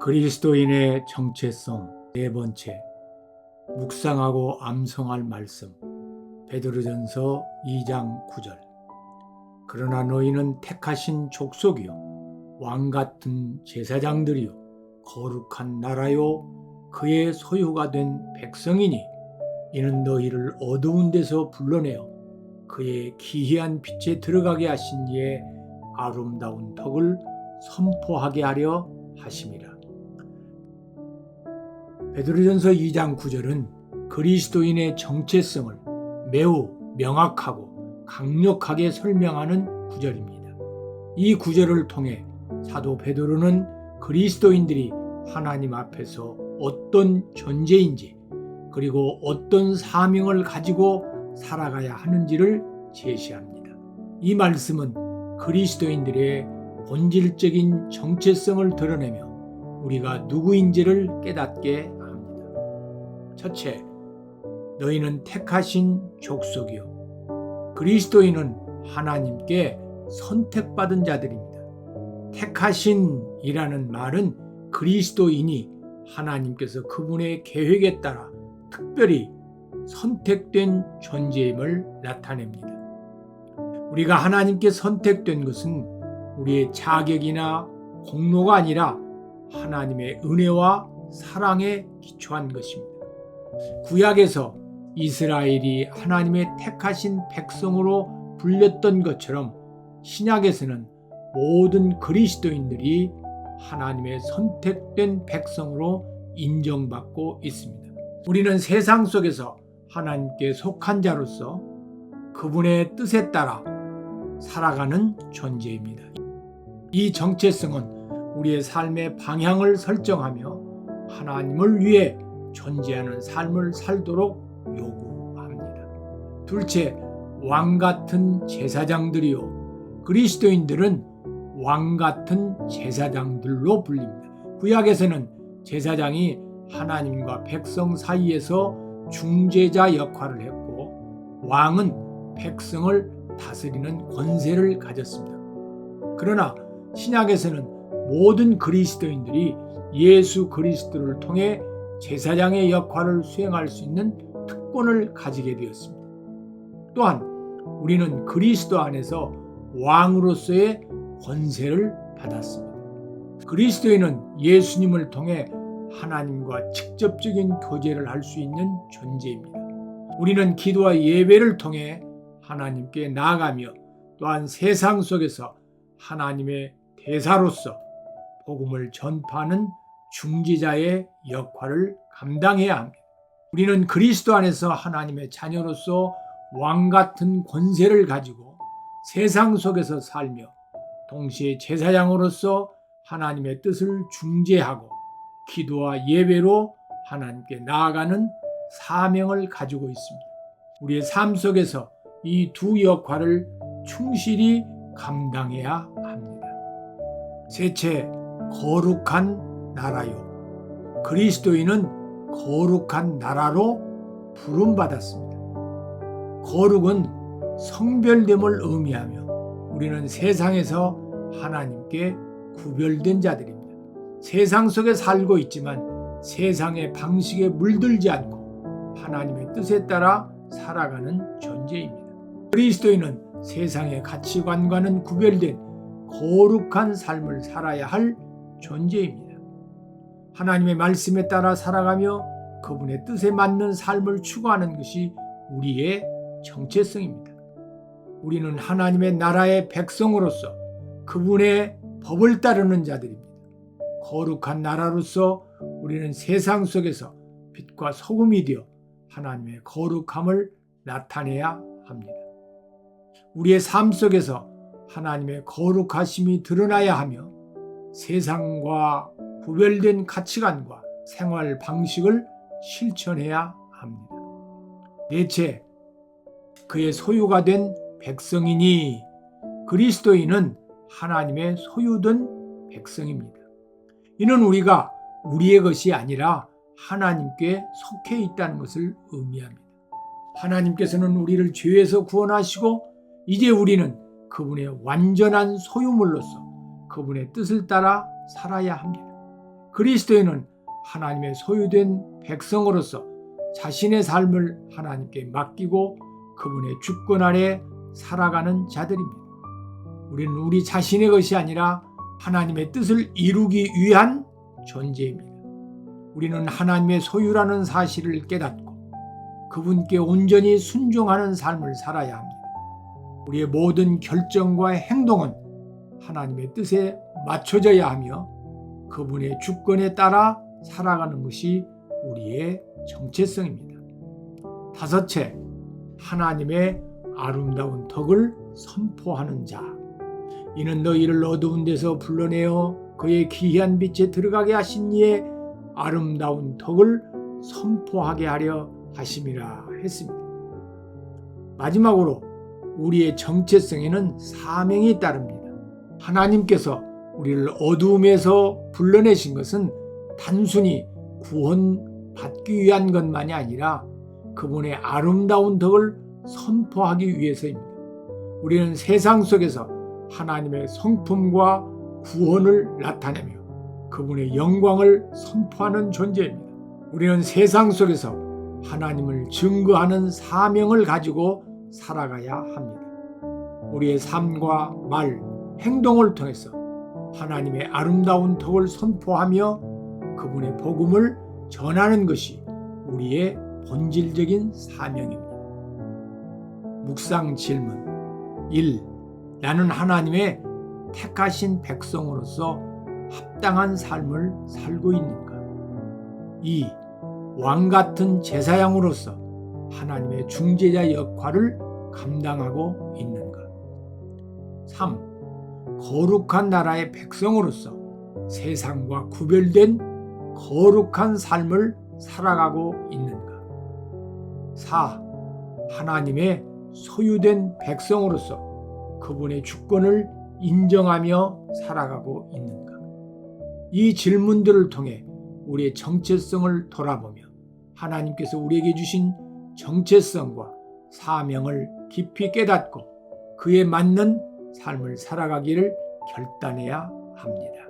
그리스도인의 정체성 네 번째, 묵상하고 암송할 말씀. 베드로전서 2장 9절. 그러나 너희는 택하신 족속이요 왕같은 제사장들이요 거룩한 나라요 그의 소유가 된 백성이니 이는 너희를 어두운 데서 불러내어 그의 기이한 빛에 들어가게 하신 이의 아름다운 덕을 선포하게 하려 하심이라. 베드로전서 2장 9절은 그리스도인의 정체성을 매우 명확하고 강력하게 설명하는 구절입니다. 이 구절을 통해 사도 베드로는 그리스도인들이 하나님 앞에서 어떤 존재인지 그리고 어떤 사명을 가지고 살아가야 하는지를 제시합니다. 이 말씀은 그리스도인들의 본질적인 정체성을 드러내며 우리가 누구인지를 깨닫게 합니다. 첫째, 너희는 택하신 족속이요. 그리스도인은 하나님께 선택받은 자들입니다. 택하신이라는 말은 그리스도인이 하나님께서 그분의 계획에 따라 특별히 선택된 존재임을 나타냅니다. 우리가 하나님께 선택된 것은 우리의 자격이나 공로가 아니라 하나님의 은혜와 사랑에 기초한 것입니다. 구약에서 이스라엘이 하나님의 택하신 백성으로 불렸던 것처럼 신약에서는 모든 그리스도인들이 하나님의 선택된 백성으로 인정받고 있습니다. 우리는 세상 속에서 하나님께 속한 자로서 그분의 뜻에 따라 살아가는 존재입니다. 이 정체성은 우리의 삶의 방향을 설정하며 하나님을 위해 존재하는 삶을 살도록 요구합니다. 둘째, 왕같은 제사장들이요. 그리스도인들은 왕같은 제사장들로 불립니다. 구약에서는 제사장이 하나님과 백성 사이에서 중재자 역할을 했고 왕은 백성을 다스리는 권세를 가졌습니다. 그러나 신약에서는 모든 그리스도인들이 예수 그리스도를 통해 제사장의 역할을 수행할 수 있는 특권을 가지게 되었습니다. 또한 우리는 그리스도 안에서 왕으로서의 권세를 받았습니다. 그리스도인은 예수님을 통해 하나님과 직접적인 교제를 할 수 있는 존재입니다. 우리는 기도와 예배를 통해 하나님께 나아가며 또한 세상 속에서 하나님의 대사로서 복음을 전파하는 중지자의 역할을 감당해야 합니다. 우리는 그리스도 안에서 하나님의 자녀로서 왕같은 권세를 가지고 세상 속에서 살며 동시에 제사장으로서 하나님의 뜻을 중재하고 기도와 예배로 하나님께 나아가는 사명을 가지고 있습니다. 우리의 삶 속에서 이 두 역할을 충실히 감당해야 합니다. 셋째, 거룩한 나라요. 그리스도인은 거룩한 나라로 부름받았습니다. 거룩은 성별됨을 의미하며 우리는 세상에서 하나님께 구별된 자들입니다. 세상 속에 살고 있지만 세상의 방식에 물들지 않고 하나님의 뜻에 따라 살아가는 존재입니다. 그리스도인은 세상의 가치관과는 구별된 거룩한 삶을 살아야 할 존재입니다. 하나님의 말씀에 따라 살아가며 그분의 뜻에 맞는 삶을 추구하는 것이 우리의 정체성입니다. 우리는 하나님의 나라의 백성으로서 그분의 법을 따르는 자들입니다. 거룩한 나라로서 우리는 세상 속에서 빛과 소금이 되어 하나님의 거룩함을 나타내야 합니다. 우리의 삶 속에서 하나님의 거룩하심이 드러나야 하며 세상과 구별된 가치관과 생활 방식을 실천해야 합니다. 넷째, 그의 소유가 된 백성이니 그리스도인은 하나님의 소유된 백성입니다. 이는 우리가 우리의 것이 아니라 하나님께 속해 있다는 것을 의미합니다. 하나님께서는 우리를 죄에서 구원하시고 이제 우리는 그분의 완전한 소유물로서 그분의 뜻을 따라 살아야 합니다. 그리스도인은 하나님의 소유된 백성으로서 자신의 삶을 하나님께 맡기고 그분의 주권 아래 살아가는 자들입니다. 우리는 우리 자신의 것이 아니라 하나님의 뜻을 이루기 위한 존재입니다. 우리는 하나님의 소유라는 사실을 깨닫고 그분께 온전히 순종하는 삶을 살아야 합니다. 우리의 모든 결정과 행동은 하나님의 뜻에 맞춰져야 하며 그분의 주권에 따라 살아가는 것이 우리의 정체성입니다. 다섯째, 하나님의 아름다운 덕을 선포하는 자. 이는 너희를 어두운 데서 불러내어 그의 기이한 빛에 들어가게 하신 이의 아름다운 덕을 선포하게 하려 하심이라 했습니다. 마지막으로 우리의 정체성에는 사명이 따릅니다. 하나님께서 우리를 어두움에서 불러내신 것은 단순히 구원받기 위한 것만이 아니라 그분의 아름다운 덕을 선포하기 위해서입니다. 우리는 세상 속에서 하나님의 성품과 구원을 나타내며 그분의 영광을 선포하는 존재입니다. 우리는 세상 속에서 하나님을 증거하는 사명을 가지고 살아가야 합니다. 우리의 삶과 말, 행동을 통해서 하나님의 아름다운 덕을 선포하며 그분의 복음을 전하는 것이 우리의 본질적인 사명입니다. 묵상 질문 1. 나는 하나님의 택하신 백성으로서 합당한 삶을 살고 있는가? 2. 왕같은 제사장으로서 하나님의 중재자 역할을 감당하고 있는가? 3. 거룩한 나라의 백성으로서 세상과 구별된 거룩한 삶을 살아가고 있는가? 4. 하나님의 소유된 백성으로서 그분의 주권을 인정하며 살아가고 있는가? 이 질문들을 통해 우리의 정체성을 돌아보며 하나님께서 우리에게 주신 정체성과 사명을 깊이 깨닫고 그에 맞는 삶을 살아가기를 결단해야 합니다.